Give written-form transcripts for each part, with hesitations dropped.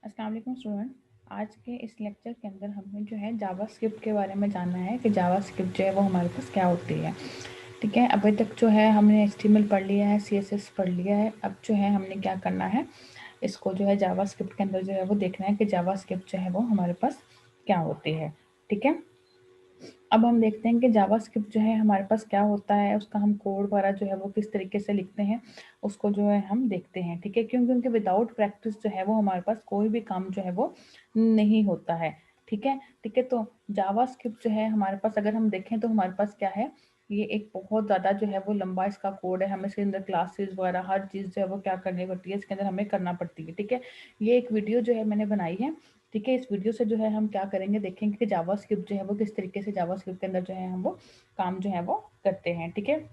अस्सलाम वालेकुम स्टूडेंट। आज के इस लेक्चर के अंदर हमें जो है जावास्क्रिप्ट के बारे में जानना है कि जावास्क्रिप्ट जो है वो हमारे पास क्या होती है। ठीक है, अभी तक जो है हमने एचटीएमएल पढ़ लिया है, सीएसएस पढ़ लिया है। अब जो है हमने क्या करना है, इसको जो है जावास्क्रिप्ट के अंदर जो है वो देखना है कि जावास्क्रिप्ट जो है वो हमारे पास क्या होती है। ठीक है, अब हम देखते हैं कि जावास्क्रिप्ट जो है हमारे पास क्या होता है, उसका हम कोड वगैरह जो है वो किस तरीके से लिखते हैं, उसको जो है हम देखते हैं। ठीक है, क्यों? क्योंकि विदाउट प्रैक्टिस जो है वो हमारे पास कोई भी काम जो है वो नहीं होता है। ठीक है, ठीक है। तो जावास्क्रिप्ट जो है हमारे पास अगर हम देखें तो हमारे पास क्या है, ये एक बहुत ज़्यादा जो है वो लंबा इसका कोड है। हमें इसके अंदर क्लासेस वगैरह हर चीज़ जो है वो क्या करनी पड़ती है, इसके अंदर हमें करना पड़ती है। ठीक है, ये एक वीडियो जो है मैंने बनाई है। ठीक है, इस वीडियो से जो है हम क्या करेंगे, देखेंगे कि जावास्क्रिप्ट जो है वो किस तरीके से जावास्क्रिप्ट के अंदर जो है हम वो काम जो है वो करते हैं। ठीक है,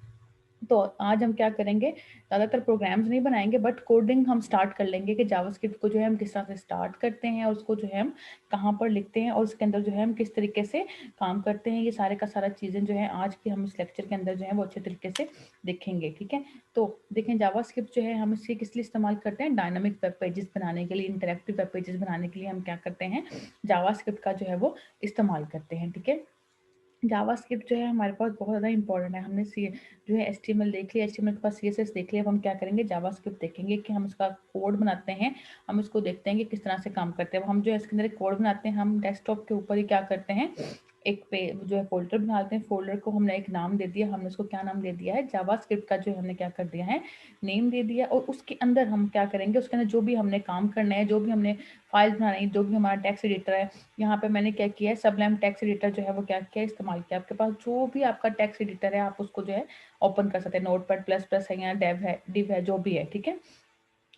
तो आज हम क्या करेंगे, ज़्यादातर प्रोग्राम्स नहीं बनाएंगे बट कोडिंग हम स्टार्ट कर लेंगे कि जावास्क्रिप्ट को जो है हम किस तरह से स्टार्ट करते हैं और उसको जो है हम कहाँ पर लिखते हैं और उसके अंदर जो है हम किस तरीके से काम करते हैं। ये सारे का सारा चीज़ें जो है आज की हम इस लेक्चर के अंदर जो है वो अच्छे तरीके से देखेंगे। ठीक है, तो देखें जावास्क्रिप्ट जो है हम इसे किस लिए इस्तेमाल करते हैं, डायनामिक वेब पेजेस बनाने के लिए, इंटरेक्टिव वेब पेजेस बनाने के लिए हम क्या करते हैं, जावास्क्रिप्ट का जो है वो इस्तेमाल करते हैं। ठीक है, जावास्क्रिप्ट जो है हमारे पास बहुत ज़्यादा इंपॉर्टेंट है। हमने सी जो है एचटीएमएल देख लिया, एचटीएमएल के पास सीएसएस देख लिया। अब हम क्या करेंगे, जावास्क्रिप्ट देखेंगे कि हम इसका कोड बनाते हैं, हम इसको देखते हैं कि किस तरह से काम करते हैं। हम जो है इसके अंदर एक कोड बनाते हैं, हम डेस्कटॉप के ऊपर ही क्या करते हैं, एक पे जो है फ़ोल्डर बनाते हैं। फ़ोल्डर को हमने एक नाम दे दिया, हमने उसको क्या नाम दे दिया है, जावास्क्रिप्ट का जो हमने क्या कर दिया है, नेम दे दिया। और उसके अंदर हम क्या करेंगे, उसके अंदर जो भी हमने काम करना है, जो भी हमने फाइल बनानी है, जो भी हमारा टेक्स्ट एडिटर है, यहाँ पे मैंने क्या किया है, सबलाइम टेक्स्ट एडिटर जो है वो क्या किया, इस्तेमाल किया। आपके पास जो भी आपका टेक्स्ट एडिटर है आप उसको जो है ओपन कर सकते हैं, नोटपैड प्लस प्लस है या डेव है, डिव है, जो भी है। ठीक है,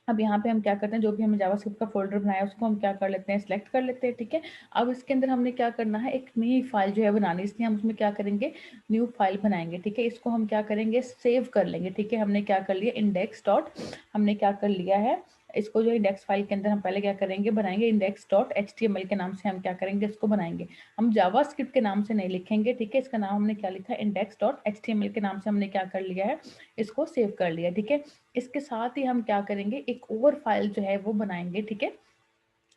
अब यहाँ पे हम क्या करते हैं, जो भी हमने जावास्क्रिप्ट का फ़ोल्डर बनाया है उसको हम क्या कर लेते हैं, सिलेक्ट कर लेते हैं। ठीक है, अब इसके अंदर हमने क्या करना है, एक नई फाइल जो है बनानी है, इसलिए हम उसमें क्या करेंगे, न्यू फाइल बनाएंगे। ठीक है, इसको हम क्या करेंगे, सेव कर लेंगे। ठीक है, हमने क्या कर लिया, इंडेक्स डॉट हमने क्या कर लिया है, इसको जो इंडेक्स फाइल के अंदर हम पहले क्या करेंगे, बनाएंगे इंडेक्स डॉट एचटीएमएल के नाम से हम क्या करेंगे, इसको बनाएंगे। हम जावास्क्रिप्ट के नाम से नहीं लिखेंगे। ठीक है, इसका नाम हमने क्या लिखा है, इंडेक्स डॉट एचटीएमएल के नाम से हमने क्या कर लिया है, इसको सेव कर लिया। ठीक है, इसके साथ ही हम क्या करेंगे, एक और फाइल जो है वो बनाएंगे। ठीक है,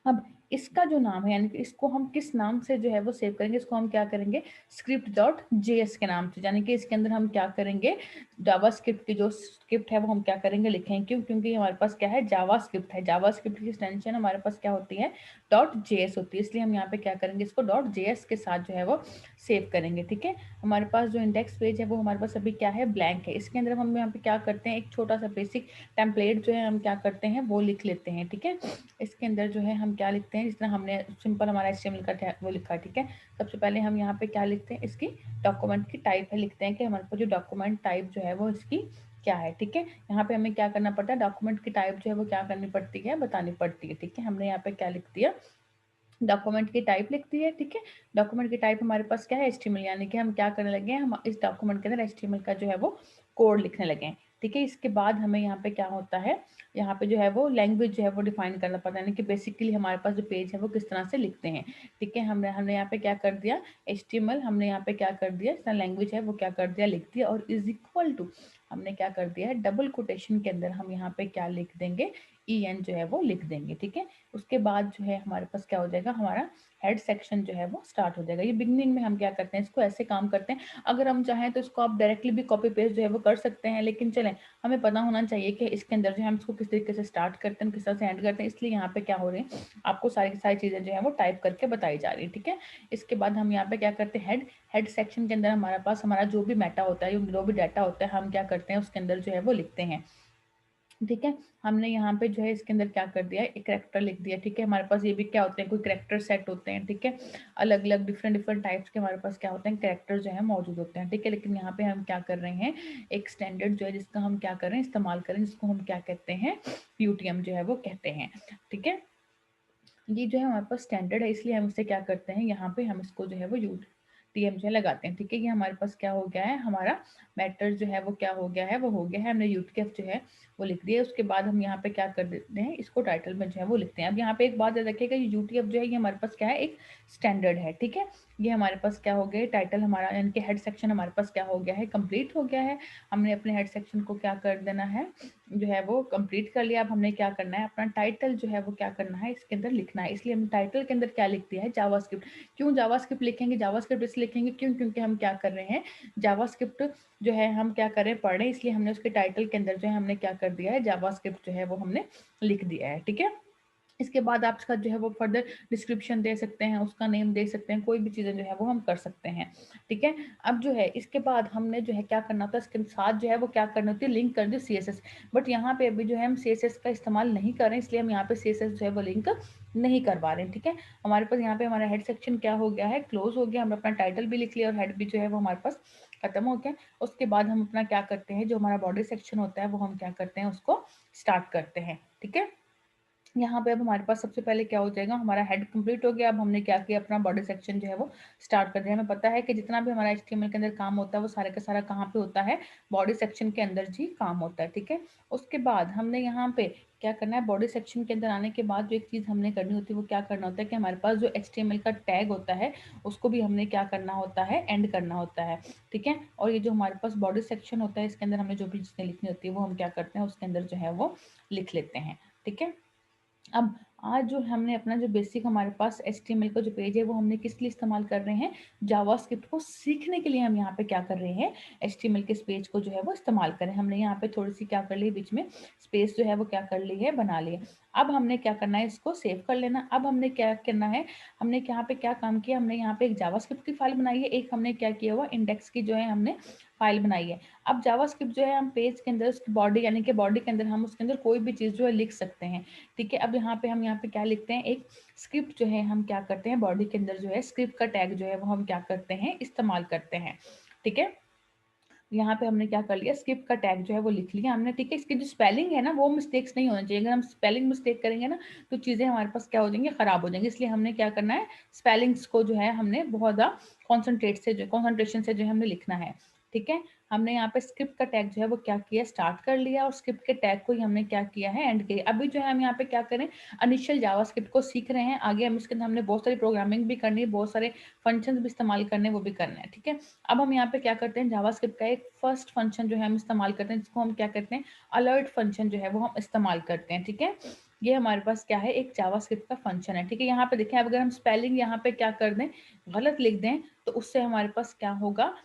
अब इसका जो नाम है, यानी कि इसको हम किस नाम से जो है वो सेव करेंगे, इसको हम क्या करेंगे, स्क्रिप्ट डॉट जेएस के नाम से। यानी कि इसके अंदर हम क्या करेंगे, जावास्क्रिप्ट की जो स्क्रिप्ट है वो हम क्या करेंगे, लिखेंगे। क्यों? क्योंकि हमारे पास क्या है, जावास्क्रिप्ट है, जावास्क्रिप्ट की एक्सटेंशन हमारे पास क्या होती है, डॉट जेएस होती है। इसलिए हम यहाँ पे क्या करेंगे, इसको डॉट जेएस के साथ जो है वो सेव करेंगे। ठीक है, हमारे पास जो इंडेक्स पेज है वो हमारे पास अभी क्या है, ब्लैंक है। इसके अंदर हम यहाँ पे क्या करते हैं, एक छोटा सा बेसिक टेम्पलेट जो है हम क्या करते हैं वो लिख लेते हैं। ठीक है, इसके अंदर जो है हम क्या लिखते हैं, जिस तरह हमने सिंपल हमारा एचटीएमएल का वो लिखा है। ठीक है, सबसे पहले हम यहाँ पे क्या लिखते हैं, इसकी डॉक्यूमेंट की टाइप है, लिखते हैं कि हमारे पास जो डॉक्यूमेंट टाइप जो है वो इसकी क्या है। ठीक है, यहाँ पे हमें क्या करना पड़ता है, डॉक्यूमेंट की टाइप जो है वो क्या करनी पड़ती है, बतानी पड़ती है। ठीक है, हमने यहाँ पे क्या लिख दिया, डॉक्यूमेंट की टाइप लिखती है। ठीक है, डॉक्यूमेंट की टाइप हमारे पास क्या है, एचटीएमएल, यानी कि हम क्या करने लगे हैं, हम इस डॉक्यूमेंट के अंदर एचटीएमएल का जो है वो कोड लिखने लगे हैं। ठीक है, इसके बाद हमें यहाँ पे क्या होता है, यहाँ पे जो है वो लैंग्वेज जो है वो डिफाइन करना पड़ता है, यानी कि बेसिकली हमारे पास जो पेज है वो किस तरह से लिखते हैं। ठीक है, हमने हमने यहाँ पे क्या कर दिया, एचटीएमएल हमने यहाँ पे क्या कर दिया, इस तरह लैंग्वेज है वो क्या कर दिया, लिख दिया। और इज इक्वल टू हमने क्या कर दिया है, डबल कोटेशन के अंदर हम यहाँ पे क्या लिख देंगे, EN जो है वो लिख देंगे। ठीक है, उसके बाद जो है हमारे पास क्या हो जाएगा, हमारा हेड सेक्शन जो है वो स्टार्ट हो जाएगा। ये बिगनिंग में हम क्या करते हैं, इसको ऐसे काम करते हैं। अगर हम चाहें तो इसको आप डायरेक्टली भी कॉपी पेस्ट जो है वो कर सकते हैं, लेकिन चलें, हमें पता होना चाहिए कि इसके अंदर जो है हम इसको किस तरीके से स्टार्ट करते हैं, किस तरह से एंड करते हैं। इसलिए यहाँ पे क्या हो रही है, आपको सारी की सारी चीज़ें जो है वो टाइप करके बताई जा रही है। ठीक है, इसके बाद हम यहाँ पे क्या करते हैं, हेड सेक्शन के अंदर हमारे पास हमारा जो भी मेटा होता है, जो भी डाटा होता है, हम क्या करते हैं उसके अंदर जो है वो लिखते हैं। ठीक है, हमने यहाँ पे जो है इसके अंदर क्या कर दिया है, एक कैरेक्टर लिख दिया। ठीक है, हमारे पास ये भी क्या होते हैं, कोई कैरेक्टर सेट होते हैं। ठीक है, अलग अलग डिफरेंट डिफरेंट टाइप्स के हमारे पास क्या होते हैं, कैरेक्टर जो है मौजूद होते हैं। ठीक है, लेकिन यहाँ पे हम क्या कर रहे हैं, एक स्टैंडर्ड जो है जिसका हम क्या कर रहे हैं, इस्तेमाल करें, जिसको हम क्या कहते हैं, यूटीएम जो है वो कहते हैं। ठीक है, ये जो है हमारे पास स्टैंडर्ड है, इसलिए हम इसे क्या करते हैं, यहाँ पे हम इसको जो है वो यूज TM जो है लगाते हैं, ठीक है। ये हमारे पास क्या हो गया है, हमारा मैटर जो है वो क्या हो गया है, वो हो गया है, हमने UTF जो है वो लिख दिया। उसके बाद हम यहाँ पे क्या कर देते हैं, इसको टाइटल में जो है वो लिखते हैं। अब यहाँ पे एक बात याद रखिएगा, ये UTF जो है ये हमारे पास क्या है, एक स्टैंडर्ड है, ठीक है। ये हमारे पास क्या हो गया, टाइटल हमारा यानी कि हेड सेक्शन हमारे पास क्या हो गया है, कंप्लीट हो गया है। हमने अपने हेड सेक्शन को क्या कर देना है, जो है वो कंप्लीट कर लिया। अब हमने क्या करना है, अपना टाइटल जो है वो क्या करना है, इसके अंदर लिखना है। इसलिए हम टाइटल के अंदर क्या लिख दिया है, जावास्क्रिप्ट। क्यों जावास्क्रिप्ट लिखेंगे, जावास्क्रिप्ट इसलिए लिखेंगे क्यों, क्योंकि हम क्या कर रहे हैं, जावास्क्रिप्ट जो है हम क्या कर रहे हैं, पढ़ रहे हैं, इसलिए हमने उसके टाइटल के अंदर जो है हमने क्या कर दिया है, जावास्क्रिप्ट जो है वो हमने लिख दिया है, ठीक है। इसके बाद आप उसका जो है वो फर्दर डिस्क्रिप्शन दे सकते हैं, उसका नेम दे सकते हैं, कोई भी चीज़ें जो है वो हम कर सकते हैं, ठीक है। अब जो है इसके बाद हमने जो है क्या करना होता है, इसके साथ जो है वो क्या करनी होती है, लिंक कर दी CSS। बट यहाँ पे अभी जो है हम CSS का इस्तेमाल नहीं कर रहे हैं, इसलिए हम यहाँ पे CSS जो है वो लिंक नहीं करवा रहे हैं, ठीक है। हमारे पास यहाँ पे हमारा हेड सेक्शन क्या हो गया है, क्लोज हो गया। हमने अपना टाइटल भी लिख लिया और हेड भी जो है वो हमारे पास खत्म हो गया। उसके बाद हम अपना क्या करते हैं, जो हमारा बॉडी सेक्शन होता है वो हम क्या करते हैं, उसको स्टार्ट करते हैं, ठीक है। यहाँ पे अब हमारे पास सबसे पहले क्या हो जाएगा, हमारा हेड कंप्लीट हो गया। अब हमने क्या किया, अपना बॉडी सेक्शन जो है वो स्टार्ट कर दिया। हमें पता है कि जितना भी हमारा HTML के अंदर काम होता है वो सारा का सारा कहाँ पे होता है, बॉडी सेक्शन के अंदर जी काम होता है, ठीक है। उसके बाद हमने यहाँ पे क्या करना है, बॉडी सेक्शन के अंदर आने के बाद जो एक चीज़ हमने करनी होती है वो क्या करना होता है कि हमारे पास जो HTML का टैग होता है उसको भी हमने क्या करना होता है, एंड करना होता है, ठीक है। और ये जो हमारे पास बॉडी सेक्शन होता है इसके अंदर हमें जो भी चीज़ें लिखनी होती है वो हम क्या करते हैं, उसके अंदर जो है वो लिख लेते हैं, ठीक है। अब आज जो हमने अपना जो बेसिक हमारे पास HTML का जो पेज है वो हमने किस लिए इस्तेमाल कर रहे हैं, जावास्क्रिप्ट को सीखने के लिए हम यहाँ पे क्या कर रहे हैं, HTML के इस पेज को जो है वो इस्तेमाल करें। हमने यहाँ पे थोड़ी सी क्या कर ली, बीच में स्पेस जो है वो क्या कर ली है, बना ली है। अब हमने क्या करना है, इसको सेव कर लेना। अब हमने क्या करना है, हमने यहाँ पे क्या काम किया, हमने यहाँ पे एक जावास्क्रिप्ट की फाइल बनाई है, एक हमने क्या किया हुआ, इंडेक्स की जो है हमने फाइल बनाई है। अब जावास्क्रिप्ट जो है हम पेज के अंदर उसकी बॉडी यानी कि बॉडी के अंदर हम उसके अंदर कोई भी चीज़ जो है लिख सकते हैं, ठीक है। अब हम यहाँ पे क्या लिखते हैं, एक स्क्रिप्ट जो है हम क्या करते हैं, बॉडी के अंदर जो है स्क्रिप्ट का टैग जो है वो हम क्या करते हैं, इस्तेमाल करते हैं, ठीक है। यहाँ पे हमने क्या कर लिया, स्क्रिप्ट का टैग जो है वो लिख लिया हमने, ठीक है। इसकी जो स्पेलिंग है ना वो मिस्टेक्स नहीं होना चाहिए। अगर हम स्पेलिंग मिस्टेक करेंगे ना तो चीज़ें हमारे पास क्या हो जाएंगी, खराब हो जाएंगी। इसलिए हमने क्या करना है, स्पेलिंग्स को जो है हमने बहुत ज़्यादा कॉन्सेंट्रेशन से जो है हमने लिखना है, ठीक है। हमने यहाँ पे स्क्रिप्ट का टैग जो है वो क्या किया, स्टार्ट कर लिया, और स्क्रिप्ट के टैग को ही हमने क्या किया है, एंड किया। अभी जो है हम यहाँ पे क्या करें, इनिशियल जावास्क्रिप्ट को सीख रहे हैं। आगे हम इसके अंदर हमने बहुत सारी प्रोग्रामिंग भी करनी है, बहुत सारे फंक्शंस भी इस्तेमाल करने, वो भी करना है, ठीक है। अब हम यहाँ पे क्या करते हैं, जावास्क्रिप्ट का एक फर्स्ट फंक्शन जो है हम इस्तेमाल करते हैं, जिसको हम क्या करते हैं, अलर्ट फंक्शन जो है वो हम इस्तेमाल करते हैं, ठीक है। ये हमारे पास क्या है, एक जावास्क्रिप्ट का फंक्शन है, ठीक है। यहाँ पे देखें, अब अगर हम स्पेलिंग यहाँ पे क्या कर दें, गलत लिख दें, तो उससे हमारे पास क्या होगा,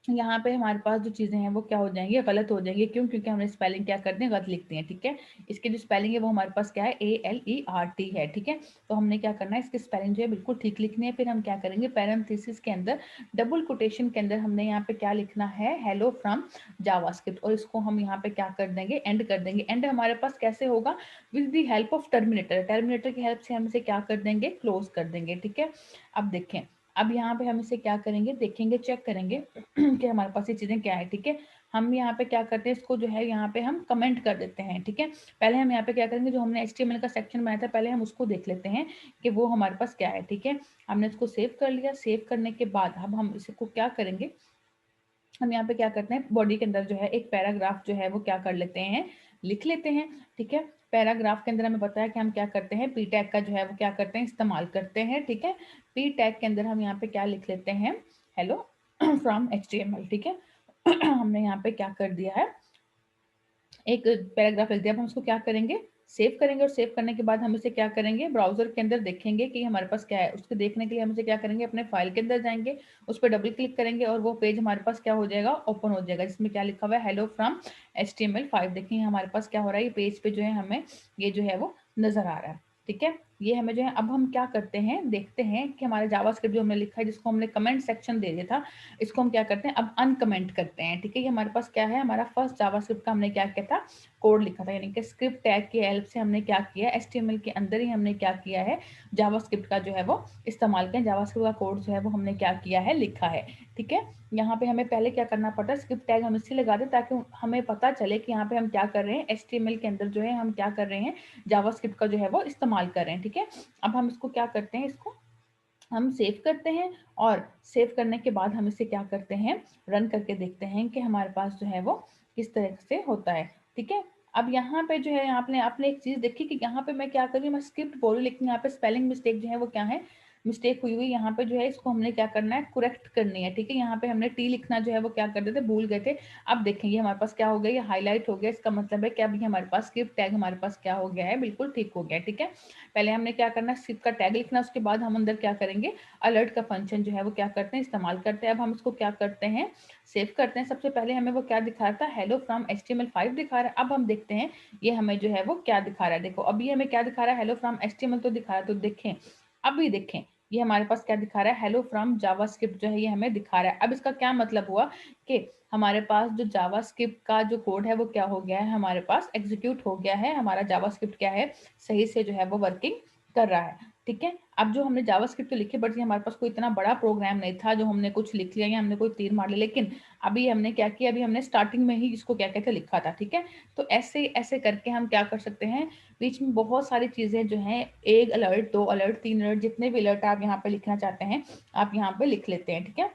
यहाँ पे हमारे पास जो चीज़ें हैं वो क्या हो जाएंगी, गलत हो जाएंगी। क्यों, क्योंकि हमने स्पेलिंग क्या करते हैं, गलत लिखते हैं, ठीक है। इसकी जो स्पेलिंग है वो हमारे पास क्या है, ALERT है, ठीक है। तो हमने क्या करना है, इसकी स्पेलिंग जो है बिल्कुल ठीक लिखनी है। फिर हम क्या करेंगे, पैरेंथेसिस के अंदर डबल कोटेशन के अंदर हमने यहाँ पे क्या लिखना है, हेलो फ्रॉम जावास्क्रिप्ट, और इसको हम यहाँ पे क्या कर देंगे, एंड कर देंगे। एंड हमारे पास कैसे होगा, with the help of terminator, terminator की हेल्प से हम इसे क्या कर देंगे, क्लोज कर देंगे, ठीक है। अब देखें, अब यहाँ पे हम इसे क्या करेंगे, देखेंगे, चेक करेंगे कि हमारे पास ये चीज़ें क्या है, ठीक है। हम यहाँ पे क्या करते हैं, इसको जो है यहाँ पे हम कमेंट कर देते हैं, ठीक है। पहले हम यहाँ पे क्या करेंगे, जो हमने HTML का सेक्शन बनाया था पहले हम उसको देख लेते हैं कि वो हमारे पास क्या है, ठीक है। हमने इसको सेव कर लिया। सेव करने के बाद अब हम इसको क्या करेंगे, हम यहाँ पे क्या करते हैं, बॉडी के अंदर जो है एक पैराग्राफ जो है वो क्या कर लेते हैं, लिख लेते हैं, ठीक है। पैराग्राफ के अंदर हमें पता है कि हम क्या करते हैं, पी टैग का जो है वो क्या करते हैं, इस्तेमाल करते हैं, ठीक है। पी टैग के अंदर हम यहाँ पे क्या लिख लेते हैं, हेलो फ्रॉम HTML, ठीक है। हमने यहाँ पे क्या कर दिया है, एक पैराग्राफ लिख दिया। अब हम उसको क्या करेंगे, सेव करेंगे, और सेव करने के बाद हम इसे क्या करेंगे, ब्राउजर के अंदर देखेंगे कि हमारे पास क्या है। उसको देखने के लिए हम इसे क्या करेंगे, अपने फाइल के अंदर जाएंगे, उस पर डबल क्लिक करेंगे, और वो पेज हमारे पास क्या हो जाएगा, ओपन हो जाएगा, जिसमें क्या लिखा हुआ है, हेलो फ्रॉम HTML5। देखेंगे हमारे पास क्या हो रहा है, ये पेज पे जो है हमें ये जो है वो नजर आ रहा है, ठीक है। ये हमें जो है, अब हम क्या करते हैं, देखते हैं कि हमारे जावास्क्रिप्ट जो हमने लिखा है, जिसको हमने कमेंट सेक्शन दे दिया था, इसको हम क्या करते हैं, अब अनकमेंट करते हैं, ठीक है। ये हमारे पास क्या है, हमारा फर्स्ट जावास्क्रिप्ट का हमने क्या किया था, कोड लिखा था, यानी कि स्क्रिप्ट टैग की हेल्प से हमने क्या किया, HTML के अंदर ही हमने क्या किया है, जावास्क्रिप्ट का जो है वो इस्तेमाल किया, जावास्क्रिप्ट का कोड जो है वो हमने क्या किया है, लिखा है, ठीक है। यहाँ पे हमें पहले क्या करना पड़ता है, स्क्रिप्ट टैग हम इसलिए लगा दें ताकि हमें पता चले कि यहाँ पे हम क्या कर रहे हैं, HTML के अंदर जो है हम क्या कर रहे हैं, जावास्क्रिप्ट का जो है वो इस्तेमाल कर रहे हैं, ठीक है। अब हम इसको क्या करते हैं, इसको हम सेव करते हैं और सेव करने के बाद हम इसे क्या करते हैं, रन करके देखते हैं कि हमारे पास जो है वो किस तरह से होता है। ठीक है, अब यहाँ पे जो है आपने आपने एक चीज देखी कि यहाँ पे मैं क्या कर रही हूँ, मैं स्क्रिप्ट बोल रही हूँ, लेकिन यहाँ पे स्पेलिंग मिस्टेक जो है वो क्या है, मिस्टेक हुई हुई यहाँ पे जो है, इसको हमने क्या करना है, करेक्ट करनी है। ठीक है, यहाँ पे हमने टी लिखना जो है वो क्या कर देते, भूल गए थे। अब देखेंगे हमारे पास क्या हो गया, ये हाईलाइट हो गया, इसका मतलब है कि अभी हमारे पास स्क्रिप्ट टैग हमारे पास क्या हो गया है, बिल्कुल ठीक हो गया। ठीक है, पहले हमने क्या करना है, स्क्रिप्ट का टैग लिखना, उसके बाद हम अंदर क्या करेंगे, अलर्ट का फंक्शन जो है वो क्या करते हैं, इस्तेमाल करते हैं। अब हम इसको क्या करते हैं, सेव करते हैं। सबसे पहले हमें वो क्या दिखा रहा था, हेलो फ्रॉम HTML5 दिखा रहा है। अब हम देखते हैं ये हमें जो है वो क्या दिखा रहा है। देखो अभी हमें क्या दिखा रहा है, हेलो फ्रॉम HTML तो दिखा रहा है, तो देखें अभी देखें ये हमारे पास क्या दिखा रहा है, हेलो फ्रॉम जावास्क्रिप्ट जो है ये हमें दिखा रहा है। अब इसका क्या मतलब हुआ कि हमारे पास जो जावास्क्रिप्ट का जो कोड है वो क्या हो गया है, हमारे पास एग्जीक्यूट हो गया है, हमारा जावास्क्रिप्ट क्या है, सही से जो है वो वर्किंग कर रहा है। ठीक है, अब जो हमने जावास्क्रिप्ट तो लिखी, बट ये हमारे पास कोई इतना बड़ा प्रोग्राम नहीं था जो हमने कुछ लिख लिया या हमने कोई तीर मार लिया, लेकिन अभी हमने क्या किया, अभी हमने स्टार्टिंग में ही इसको क्या कहते हैं लिखा था। ठीक है, तो ऐसे ऐसे करके हम क्या कर सकते हैं, बीच में बहुत सारी चीजें जो हैं, एक अलर्ट, दो अलर्ट, तीन अलर्ट, जितने भी अलर्ट आप यहाँ पे लिखना चाहते हैं आप यहाँ पे लिख लेते हैं। ठीक है,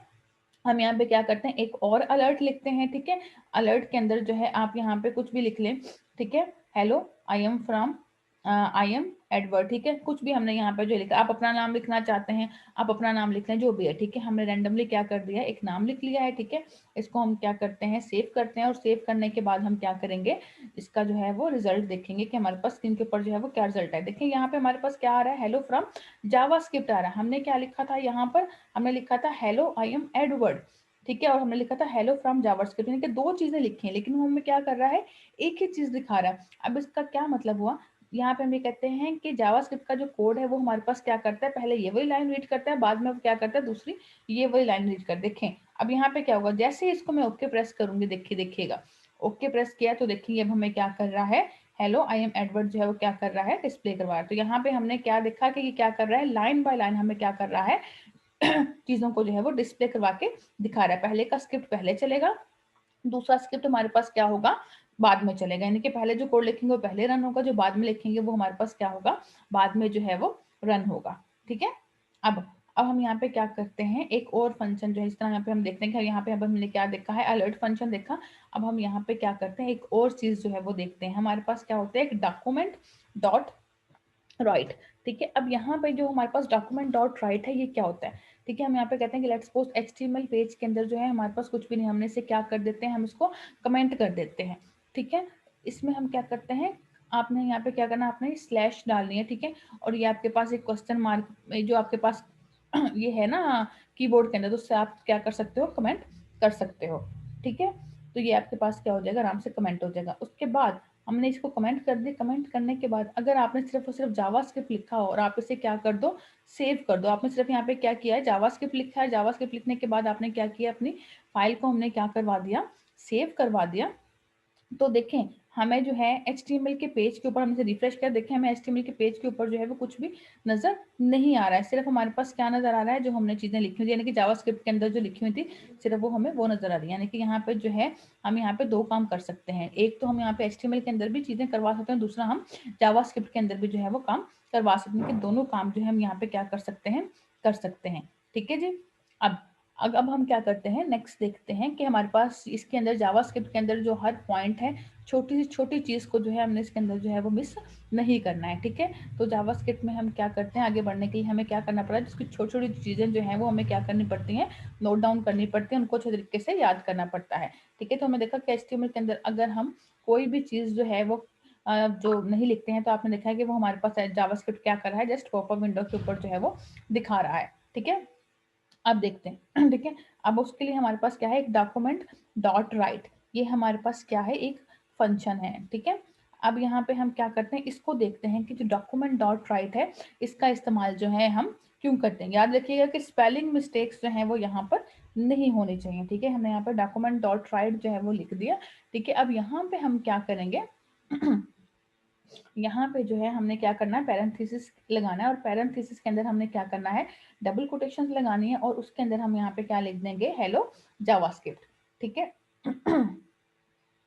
हम यहाँ पे क्या करते हैं, एक और अलर्ट लिखते हैं। ठीक है, अलर्ट के अंदर जो है आप यहाँ पे कुछ भी लिख लें। ठीक है, हेलो आई एम एडवर्ड। ठीक है, कुछ भी हमने यहाँ पे जो लिखा, आप अपना नाम लिखना चाहते हैं आप अपना नाम लिख लें, जो भी है। ठीक है, हमने रैंडमली क्या कर दिया, एक नाम लिख लिया है। ठीक है, इसको हम क्या करते हैं, सेव करते हैं, और सेव करने के बाद हम क्या करेंगे, इसका जो है वो रिजल्ट देखेंगे कि हमारे पास स्क्रीन के ऊपर जो है वो क्या रिजल्ट है। देखिए यहाँ पे हमारे पास क्या आ रहा है, हेलो फ्रॉम जावास्क्रिप्ट आ रहा है। हमने क्या लिखा था यहाँ पर, हमने लिखा था हेलो आई एम एडवर्ड। ठीक है, और हमने लिखा था हेलो फ्रॉम जावास्क्रिप्ट, यानी कि दो चीजें लिखी हैं, लेकिन वो हमें क्या कर रहा है, एक ही चीज दिखा रहा है। अब इसका क्या मतलब हुआ, यहाँ पे हम ये कहते हैं कि जावास्क्रिप्ट का जो कोड है वो हमारे पास क्या करता है, पहले ये वही लाइन रीड करता है, बाद में वो क्या करता है, दूसरी ये वही लाइन रीड कर। देखें अब यहाँ पे क्या होगा, जैसे ही इसको मैं ओके प्रेस करूंगी, देखिए देखिएगा, ओके प्रेस किया तो देखिए अब हमें क्या कर रहा है, हेलो आई एम एडवर्ड जो है वो क्या कर रहा है, डिस्प्ले करवा रहा है। तो यहाँ पे हमने क्या देखा कि ये क्या कर रहा है, लाइन बाय लाइन हमें क्या कर रहा है, चीजों को जो है वो डिस्प्ले करवा के दिखा रहा है। पहले का स्क्रिप्ट पहले चलेगा, दूसरा स्क्रिप्ट हमारे पास क्या होगा, बाद में चलेगा। यानी कि पहले जो कोड लिखेंगे वो पहले रन होगा, जो बाद में लिखेंगे वो हमारे पास क्या होगा, बाद में जो है वो रन होगा। ठीक है, अब हम यहाँ पे क्या करते हैं, एक और फंक्शन जो है, इस तरह यहाँ पे हम देखते हैं कि यहाँ पे अब हमने क्या देखा है, अलर्ट फंक्शन देखा। अब हम यहाँ पे क्या करते हैं, एक और चीज जो है वो देखते हैं, हमारे पास क्या होता है, एक डॉक्यूमेंट डॉट राइट। ठीक है, अब यहाँ पे जो हमारे पास डॉक्यूमेंट डॉट राइट है, ये क्या होता है। ठीक है, हम यहाँ पे कहते हैं कि लेट्स सपोज HTML पेज के अंदर जो है हमारे पास कुछ भी नहीं, हमने इसे क्या कर देते हैं, हम इसको कमेंट कर देते हैं। ठीक है, इसमें हम क्या करते हैं, आपने यहाँ पे क्या करना, आपने स्लैश डालनी है। ठीक है, और ये आपके पास एक क्वेश्चन मार्क जो आपके पास ये है ना कीबोर्ड के अंदर, तो उससे आप क्या कर सकते हो, कमेंट कर सकते हो। ठीक है, तो ये आपके पास क्या हो जाएगा, आराम से कमेंट हो जाएगा। उसके बाद हमने इसको कमेंट कर दी, कमेंट करने के बाद अगर आपने सिर्फ और सिर्फ जावास्क्रिप्ट लिखा हो और आप इसे क्या कर दो, सेव कर दो। आपने सिर्फ यहाँ पे क्या किया है, जावास्क्रिप्ट लिखा है, जावास्क्रिप्ट लिखने के बाद आपने क्या किया, अपनी फाइल को हमने क्या करवा दिया, सेव करवा दिया। तो देखें हमें जो है HTML के पेज के ऊपर, हम इसे रिफ्रेश कर देखें, हमें HTML के पेज के ऊपर जो है वो कुछ भी नजर नहीं आ रहा है। सिर्फ हमारे पास क्या नजर आ रहा है, जो हमने चीजें लिखी हुई, यानी कि जावास्क्रिप्ट के अंदर जो लिखी हुई थी, सिर्फ वो हमें वो नजर आ रही है। यानी कि यहाँ पे जो है हम यहाँ पे दो काम कर सकते हैं, एक तो हम यहाँ पे HTML के अंदर भी चीजें करवा सकते हैं, दूसरा हम जावास्क्रिप्ट के अंदर भी जो है वो काम करवा सकते हैं, कि दोनों काम जो है हम यहाँ पे क्या कर सकते हैं, कर सकते हैं। ठीक है जी, अब अब हम क्या करते हैं, नेक्स्ट देखते हैं कि हमारे पास इसके अंदर जावास्क्रिप्ट के अंदर जो हर पॉइंट है, छोटी से छोटी चीज को जो है हमने इसके अंदर जो है वो मिस नहीं करना है। ठीक है, तो जावास्क्रिप्ट में हम क्या करते हैं, आगे बढ़ने के लिए हमें क्या करना पड़ा है, जिसकी छोटी छोटी चीजें जो है वो हमें क्या करनी पड़ती हैं, नोट डाउन करनी पड़ती है, उनको अच्छे तरीके से याद करना पड़ता है। ठीक है, तो हमें देखा कि HTML के अंदर अगर हम कोई भी चीज जो है वो जो नहीं लिखते हैं, तो आपने देखा है कि वो हमारे पास जावास्क्रिप्ट क्या कर रहा है, जस्ट पॉपअप विंडो के ऊपर जो है वो दिखा रहा है। ठीक है, अब देखते हैं ठीक है, अब उसके लिए हमारे पास क्या है, एक डॉक्यूमेंट डॉट राइट, ये हमारे पास क्या है, एक फंक्शन है। ठीक है, अब यहाँ पे हम क्या करते हैं, इसको देखते हैं कि जो डॉक्यूमेंट डॉट राइट है, इसका इस्तेमाल जो है हम क्यों करते हैं। याद रखिएगा कि स्पेलिंग मिस्टेक्स जो है वो यहाँ पर नहीं होनी चाहिए। ठीक है, हमने यहाँ पर डॉक्यूमेंट डॉट राइट जो है वो लिख दिया। ठीक है, अब यहाँ पे हम क्या करेंगे यहाँ पे जो है हमने क्या करना है, पैरेंथेसिस लगाना है, और पैरेंथेसिस के अंदर हमने क्या करना है, डबल कोटेशन लगानी है, और उसके अंदर हम यहाँ पे क्या लिख देंगे, हेलो जावास्क्रिप्ट। ठीक है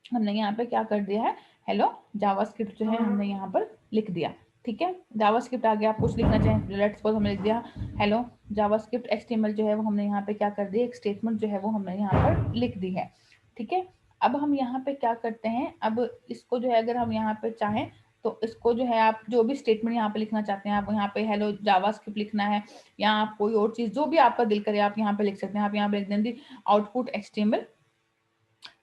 हमने यहाँ पे क्या कर दिया है, हेलो जावास्क्रिप्ट जो है हमने यहाँ पर लिख दिया। ठीक है, जावास्क्रिप्ट आ गया, आप कुछ लिखना चाहें, लेट्स सपोज हमने लिख दिया हेलो जावास्क्रिप्ट एचटीएमएल जो है वो हमने यहाँ पे क्या कर दी, एक स्टेटमेंट जो है वो हमने यहाँ पर लिख दी है। ठीक है, अब हम यहाँ पे क्या करते हैं, अब इसको जो है अगर हम यहाँ पे चाहें तो इसको जो है आप जो भी स्टेटमेंट यहाँ पे लिखना चाहते हैं, आप यहाँ पे हेलो जावास्क्रिप्ट लिखना है या आप कोई और चीज जो भी आपका दिल करे आप यहाँ पे लिख सकते हैं। आप यहाँ पे लिख देंगे आउटपुट एचटीएमएल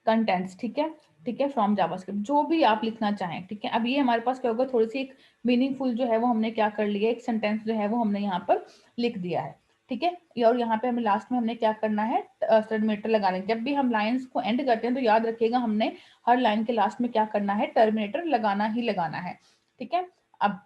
कंटेंट्स, ठीक है, ठीक है, फ्रॉम जावास्क्रिप्ट, जो भी आप लिखना चाहें। ठीक है, अब ये हमारे पास क्या होगा, थोड़ी सी एक मीनिंगफुल जो है वो हमने क्या कर लिया, एक सेंटेंस जो है वो हमने यहाँ पर लिख दिया है। ठीक है, और यहाँ पे हमें लास्ट में हमने क्या करना है, टर्मिनेटर लगाने। जब भी हम लाइंस को एंड करते हैं तो याद रखिएगा हमने हर लाइन के लास्ट में क्या करना है, टर्मिनेटर लगाना ही लगाना है। ठीक है, अब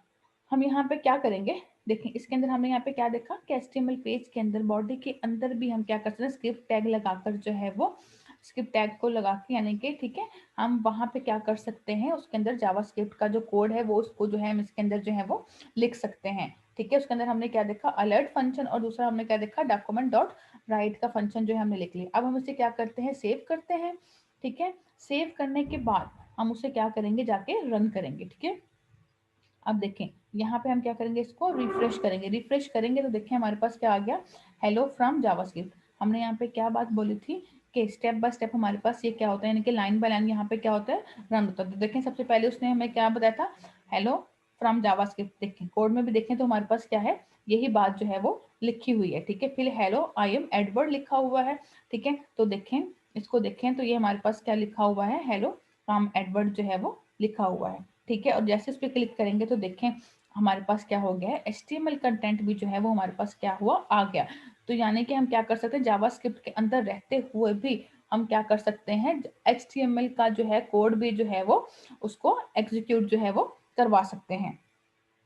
हम यहाँ पे क्या करेंगे, देखें इसके अंदर हमने यहाँ पे क्या देखा कि एचटीएमएल पेज के अंदर बॉडी के अंदर भी हम क्या कर सकते हैं, स्क्रिप्ट टैग लगाकर जो है वो स्क्रिप्ट टैग को लगा के, यानी कि ठीक है, हम वहां पे क्या कर सकते हैं, उसके अंदर जावास्क्रिप्ट का जो कोड है वो उसको जो है हम इसके अंदर जो है वो लिख सकते हैं। ठीक है, उसके अंदर हमने क्या देखा, अलर्ट फंक्शन, और दूसरा हमने क्या देखा, डॉक्यूमेंट डॉट राइट का फंक्शन जो है हमने लिख लिया। अब हम इसे क्या करते हैं, सेव करते हैं। ठीक है, सेव करने के बाद हम उसे क्या करेंगे, जाके रन करेंगे। ठीक है, अब देखें यहाँ पे हम क्या करेंगे, इसको रिफ्रेश करेंगे। रिफ्रेश करेंगे तो देखें हमारे पास क्या आ गया, हेलो फ्रॉम जावास्क्रिप्ट। हमने यहाँ पे क्या बात बोली थी कि स्टेप बाय स्टेप हमारे पास ये क्या होता है, यानी कि लाइन बाय लाइन यहाँ पे क्या होता है, रन होता है। तो देखें सबसे पहले उसने हमें क्या बताया था, हेलो फ्रॉम जावास्क्रिप्ट। देखें कोड में भी देखें तो हमारे पास क्या है, यही बात जो है वो लिखी हुई है। ठीक है, फिर हेलो आई एम एडवर्ड लिखा हुआ है। ठीक है, तो देखें इसको देखें तो ये हमारे पास क्या लिखा हुआ है, हेलो फ्रॉम एडवर्ड जो है वो लिखा हुआ है। ठीक है, और जैसे उस पर क्लिक करेंगे तो देखें हमारे पास क्या हो गया है, एचटीएमएल कंटेंट भी जो है वो हमारे पास क्या हुआ, आ गया। तो यानी कि हम क्या कर सकते हैं, जावास्क्रिप्ट के अंदर रहते हुए भी हम क्या कर सकते हैं, एचटीएमएल का जो है कोड भी जो है वो उसको एग्जीक्यूट जो है वो करवा सकते हैं।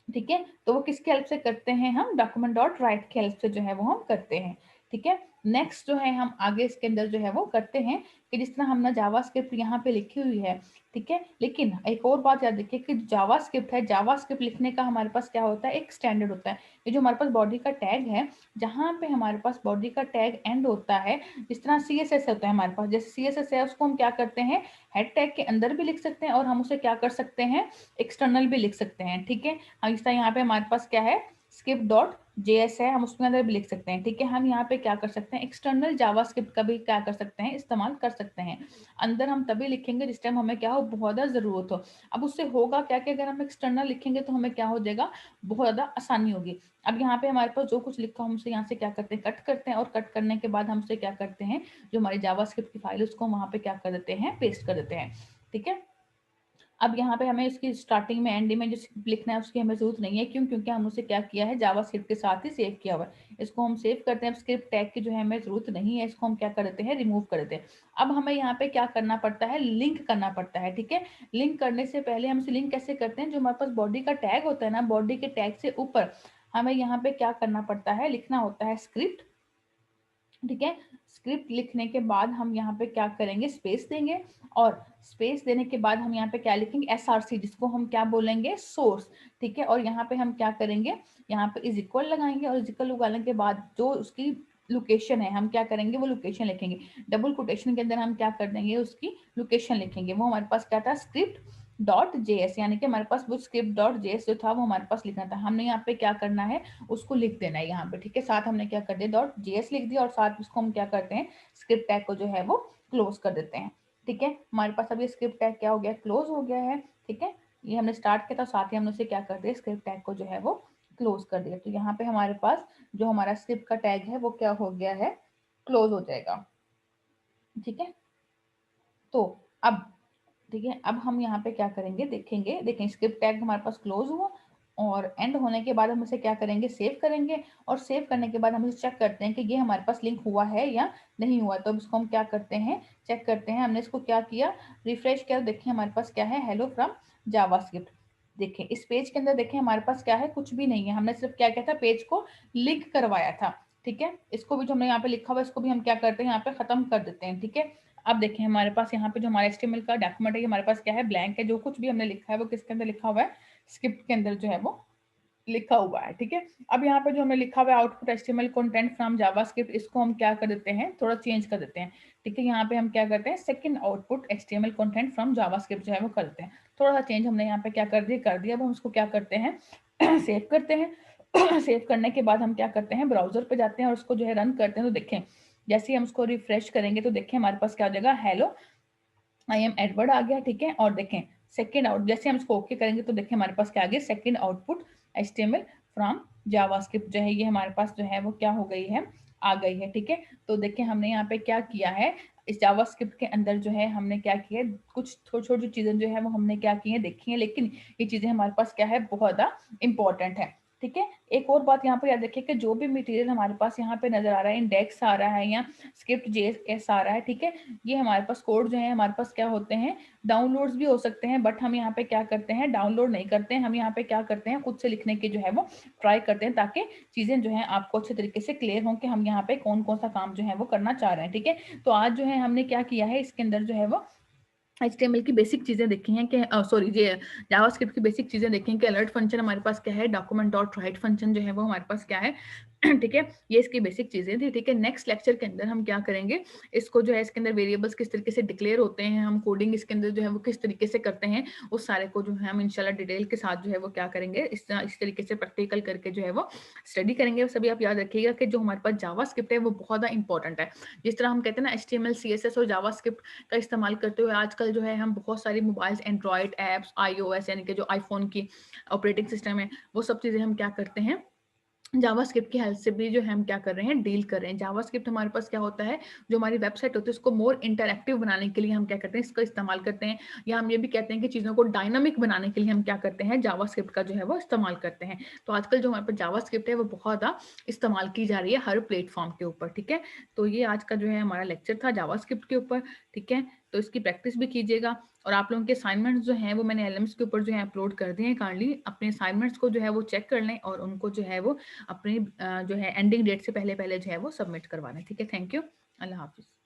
ठीक है, तो वो किसकी हेल्प से करते हैं, हम डॉक्यूमेंट डॉट राइट की हेल्प से जो है वो हम करते हैं। ठीक है, नेक्स्ट जो है हम आगे इसके अंदर जो है वो करते हैं कि जिस तरह हमने जावास्क्रिप्ट यहाँ पे लिखी हुई है। ठीक है, लेकिन एक और बात याद रखिए कि जावास्क्रिप्ट है, जावास्क्रिप्ट लिखने का हमारे पास क्या होता है, एक स्टैंडर्ड होता है। ये जो हमारे पास बॉडी का टैग है, जहाँ पे हमारे पास बॉडी का टैग एंड होता है, जिस तरह सीएसएस होता है हमारे पास, जैसे सीएसएस है उसको हम क्या करते हैं, हेड टैग के अंदर भी लिख सकते हैं और हम उसे क्या कर सकते हैं, एक्सटर्नल भी लिख सकते हैं। ठीक है, हम इस तरह यहाँ पे हमारे पास क्या है, स्क्रिप्ट डॉट जेएस है, हम उसके अंदर भी लिख सकते हैं। ठीक है, हम यहाँ पे क्या कर सकते हैं, एक्सटर्नल जावास्क्रिप्ट का भी क्या कर सकते हैं, इस्तेमाल कर सकते हैं। अंदर हम तभी लिखेंगे जिस टाइम हमें क्या हो, बहुत ज़्यादा ज़रूरत हो। अब उससे होगा क्या कि अगर हम एक्सटर्नल लिखेंगे तो हमें क्या हो जाएगा, बहुत ज़्यादा आसानी होगी। अब यहाँ पे हमारे पास जो कुछ लिखा हम उसे यहाँ से क्या करते हैं, कट करते हैं, और कट करने के बाद हम उसे क्या करते हैं, जो हमारी जावास्क्रिप्ट की फाइल उसको वहाँ पे क्या कर देते हैं, पेस्ट कर देते हैं। ठीक है, अब यहाँ पे हमें इसकी स्टार्टिंग में एंड में जो लिखना है उसकी हमें जरूरत नहीं है, क्यों, क्योंकि हम उसे क्या किया है, जावास्क्रिप्ट के साथ ही सेव किया हुआ है। इसको हम सेव करते हैं, स्क्रिप्ट टैग की जो है हमें जरूरत नहीं है, इसको हम क्या कर देते हैं, रिमूव कर देते हैं। अब हमें यहाँ पे क्या करना पड़ता है, लिंक करना पड़ता है। ठीक है, लिंक करने से पहले हम इसे लिंक कैसे करते हैं, जो हमारे पास बॉडी का टैग होता है ना, बॉडी के टैग से ऊपर हमें यहाँ पे क्या करना पड़ता है, लिखना होता है स्क्रिप्ट। ठीक है, स्क्रिप्ट लिखने के बाद हम यहाँ पे क्या करेंगे, स्पेस देंगे, और स्पेस देने के बाद हम यहाँ पे क्या लिखेंगे, एसआरसी, जिसको हम क्या बोलेंगे, सोर्स। ठीक है, और यहाँ पे हम क्या करेंगे, यहाँ पे इज इक्वल लगाएंगे, और इज इक्वल लगाने के बाद जो उसकी लोकेशन है हम क्या करेंगे, वो लोकेशन लिखेंगे। डबल कोटेशन के अंदर हम क्या कर देंगे, उसकी लोकेशन लिखेंगे। वो हमारे पास क्या था, स्क्रिप्ट डॉट जेएस, यानी कि हमारे पास वो स्क्रिप्ट डॉट जेएस जो था वो हमारे पास लिखना था, हमने यहाँ पे क्या करना है, उसको लिख देना है यहाँ पे। ठीक है, साथ हमने क्या कर दिया, डॉट जेएस लिख दिया, और साथ उसको हम क्या करते हैं, स्क्रिप्ट टैग को जो है वो क्लोज कर देते हैं। ठीक है, हमारे पास अब ये स्क्रिप्ट टैग क्या हो गया, क्लोज हो गया है। ठीक है, ये हमने स्टार्ट किया था, साथ ही हमने उसे क्या कर दिया, स्क्रिप्ट टैग को जो है वो क्लोज कर दिया। तो यहाँ पे हमारे पास जो हमारा स्क्रिप्ट का टैग है वो क्या हो गया है, क्लोज हो जाएगा। ठीक है, तो अब ठीक है, अब हम यहाँ पे क्या करेंगे, देखेंगे, देखें स्क्रिप्ट टैग हमारे पास क्लोज हुआ, और एंड होने के बाद हम इसे क्या करेंगे, सेव करेंगे, और सेव करने के बाद हम इसे चेक करते हैं कि ये हमारे पास लिंक हुआ है या नहीं हुआ। तो अब इसको हम क्या करते हैं, चेक करते हैं। हमने इसको क्या किया, रिफ्रेश किया, देखिए हमारे पास क्या है, हेलो फ्रॉम जावास्क्रिप्ट। देखें इस पेज के अंदर, देखें हमारे पास क्या है, कुछ भी नहीं है, हमने सिर्फ क्या किया था, पेज को लिंक करवाया था। ठीक है, इसको भी जो हमने यहाँ पे लिखा हुआ है इसको भी हम क्या करते हैं, यहाँ पे खत्म कर देते हैं। ठीक है, अब देखें हमारे पास यहाँ पे जो हमारा एचटीएमएल का डॉक्यूमेंट है, हमारे पास क्या है, ब्लैंक है। जो कुछ भी हमने लिखा है वो किसके अंदर लिखा हुआ है, स्क्रिप्ट के अंदर जो है वो लिखा हुआ है, ठीक है। अब यहाँ पे जो हमें लिखा हुआ है output HTML content from JavaScript, इसको हम क्या कर देते हैं, थोड़ा चेंज कर देते हैं, ठीक है। यहाँ पे हम क्या करते हैं, second output HTML content from JavaScript जो है वो करते हैं। थोड़ा सा चेंज हमने यहाँ पे क्या कर दिया। अब हम उसको क्या करते हैं, सेव करते हैं। सेव करने के बाद हम क्या करते हैं, ब्राउजर पे जाते हैं और उसको जो है रन करते हैं। तो देखें, जैसे ही हम उसको रिफ्रेश करेंगे तो देखें हमारे पास क्या हो जाएगा, हेलो आई एम एडवर्ड आ गया, ठीक है। और देखें सेकंड आउट, जैसे हम इसको ओके करेंगे तो देखें हमारे पास क्या आ गया, second output HTML from JavaScript जो है ये हमारे पास जो है वो क्या हो गई है, आ गई है, ठीक है। तो देखें हमने यहाँ पे क्या किया है, इस जावास्क्रिप्ट के अंदर जो है हमने क्या किया है, कुछ छोटी छोटी चीजें जो है वो हमने क्या की है देखी है, लेकिन ये चीजें हमारे पास क्या है, बहुत ज्यादा इंपॉर्टेंट है, ठीक है। एक और बात यहाँ पे याद रखिए कि जो भी मटेरियल हमारे पास यहाँ पे नजर आ रहा है, इंडेक्स आ रहा है या स्क्रिप्ट जेएस आ रहा है, ठीक है, ये हमारे पास कोड जो है हमारे पास क्या होते हैं, डाउनलोड्स भी हो सकते हैं, बट हम यहाँ पे क्या करते हैं, डाउनलोड नहीं करते हैं। हम यहाँ पे क्या करते हैं, खुद से लिखने की जो है वो ट्राई करते हैं, ताकि चीजें जो है आपको अच्छे तरीके से क्लियर हों कि हम यहाँ पे कौन कौन सा काम जो है वो करना चाह रहे हैं, ठीक है। तो आज जो है हमने क्या किया है, इसके अंदर जो है वो एचटीएमएल की बेसिक चीजें देखी हैं कि सॉरी ये जावास्क्रिप्ट की बेसिक चीजें देखी हैं कि अलर्ट फंक्शन हमारे पास क्या है, डॉक्यूमेंट डॉट राइट फंक्शन जो है वो हमारे पास क्या है, ठीक है। ये इसकी बेसिक चीजें थी, ठीक है। नेक्स्ट लेक्चर के अंदर हम क्या करेंगे, इसको जो है इसके अंदर वेरिएबल्स किस तरीके से डिक्लेयर होते हैं, हम कोडिंग इसके अंदर जो है वो किस तरीके से करते हैं, उस सारे को जो है हम इंशाल्लाह डिटेल के साथ जो है वो क्या करेंगे, इस तरीके से प्रैक्टिकल करके जो है वो स्टडी करेंगे। सभी आप याद रखिएगा कि जो हमारे पास जावास्क्रिप्ट है वो बहुत ज़्यादा इंपॉर्टेंट है। जिस तरह हम कहते हैं ना एचटीएमएल सीएसएस और जावास्क्रिप्ट का इस्तेमाल करते हुए आजकल जो है हम बहुत सारी मोबाइल्स, एंड्रॉयड ऐप्स, आईओएस यानी कि जो आईफोन की ऑपरेटिंग सिस्टम है, वो सब चीज़ें हम क्या करते हैं, जावास्क्रिप्ट की हेल्प से भी जो है हम क्या कर रहे हैं, डील कर रहे हैं। जावास्क्रिप्ट हमारे पास क्या होता है, जो हमारी वेबसाइट होती है उसको मोर इंटरैक्टिव बनाने के लिए हम क्या करते हैं, इसका इस्तेमाल करते हैं। या हम ये भी कहते हैं कि चीज़ों को डायनामिक बनाने के लिए हम क्या करते हैं, जावास्क्रिप्ट का जो है वो इस्तेमाल करते हैं। तो आजकल जो हमारे पास जावास्क्रिप्ट है वो बहुत ज़्यादा इस्तेमाल की जा रही है हर प्लेटफॉर्म के ऊपर, ठीक है। तो ये आज का जो है हमारा लेक्चर था जावास्क्रिप्ट के ऊपर, ठीक है। तो इसकी प्रैक्टिस भी कीजिएगा। और आप लोगों के असाइनमेंट्स जो हैं वो मैंने एलएम्स के ऊपर जो है अपलोड कर दिए हैं। काइंडली अपने असाइनमेंट्स को जो है वो चेक कर लें और उनको जो है वो अपनी जो है एंडिंग डेट से पहले पहले जो है वो सबमिट करवा लें, ठीक है। थैंक यू, अल्लाह हाफिज़।